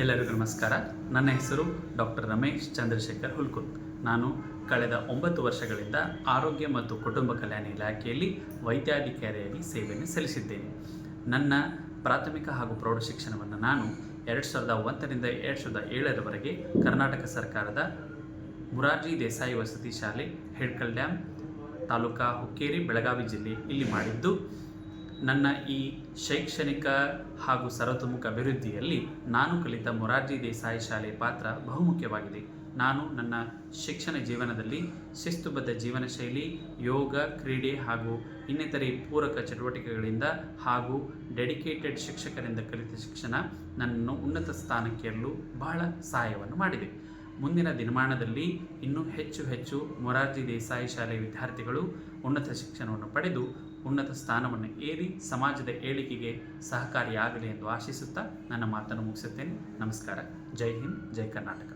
ಎಲ್ಲರಿಗೂ ನಮಸ್ಕಾರ. ನನ್ನ ಹೆಸರು ಡಾಕ್ಟರ್ ರಮೇಶ್ ಚಂದ್ರಶೇಖರ್ ಹುಲ್ಕುಲ್. ನಾನು ಕಳೆದ 9 ವರ್ಷಗಳಿಂದ ಆರೋಗ್ಯ ಮತ್ತು ಕುಟುಂಬ ಕಲ್ಯಾಣ ಇಲಾಖೆಯಲ್ಲಿ ವೈದ್ಯಾಧಿಕಾರಿಯಾಗಿ ಸೇವೆಯನ್ನು ಸಲ್ಲಿಸಿದ್ದೇನೆ. ನನ್ನ ಪ್ರಾಥಮಿಕ ಹಾಗೂ ಪ್ರೌಢ ಶಿಕ್ಷಣವನ್ನು ನಾನು 2001ರಿಂದ 2007ರವರೆಗೆ ಕರ್ನಾಟಕ ಸರ್ಕಾರದ ಮುರಾರ್ಜಿ ದೇಸಾಯಿ ವಸತಿ ಶಾಲೆ, ಹಿಡ್ಕಲ್ ಡ್ಯಾಮ್, ತಾಲೂಕಾ ಹುಕ್ಕೇರಿ, ಬೆಳಗಾವಿ ಜಿಲ್ಲೆ ಇಲ್ಲಿ ಮಾಡಿದ್ದು, ನನ್ನ ಈ ಶೈಕ್ಷಣಿಕ ಹಾಗೂ ಸರ್ವತೋಮುಖ ಅಭಿವೃದ್ಧಿಯಲ್ಲಿ ನಾನು ಕಲಿತ ಮೊರಾರ್ಜಿ ದೇಸಾಯಿ ಶಾಲೆಯ ಪಾತ್ರ ಬಹುಮುಖ್ಯವಾಗಿದೆ. ನಾನು ನನ್ನ ಶಿಕ್ಷಣ ಜೀವನದಲ್ಲಿ ಶಿಸ್ತುಬದ್ಧ ಜೀವನ ಶೈಲಿ, ಯೋಗ, ಕ್ರೀಡೆ ಹಾಗೂ ಇನ್ನಿತರೆ ಪೂರಕ ಚಟುವಟಿಕೆಗಳಿಂದ ಹಾಗೂ ಡೆಡಿಕೇಟೆಡ್ ಶಿಕ್ಷಕರಿಂದ ಕಲಿತ ಶಿಕ್ಷಣ ನನ್ನನ್ನು ಉನ್ನತ ಸ್ಥಾನಕ್ಕೆ ಏರಲು ಬಹಳ ಸಹಾಯವನ್ನು ಮಾಡಿದೆ. ಮುಂದಿನ ದಿನಮಾನದಲ್ಲಿ ಇನ್ನೂ ಹೆಚ್ಚು ಮೊರಾರ್ಜಿ ದೇಸಾಯಿ ಶಾಲೆಯ ವಿದ್ಯಾರ್ಥಿಗಳು ಉನ್ನತ ಶಿಕ್ಷಣವನ್ನು ಪಡೆದು ಉನ್ನತ ಸ್ಥಾನವನ್ನು ಏರಿ ಸಮಾಜದ ಏಳಿಗೆಗೆ ಸಹಕಾರಿಯಾಗಲಿ ಎಂದು ಆಶಿಸುತ್ತಾ ನನ್ನ ಮಾತನ್ನು ಮುಗಿಸುತ್ತೇನೆ. ನಮಸ್ಕಾರ. ಜೈ ಹಿಂದ್, ಜೈ ಕರ್ನಾಟಕ.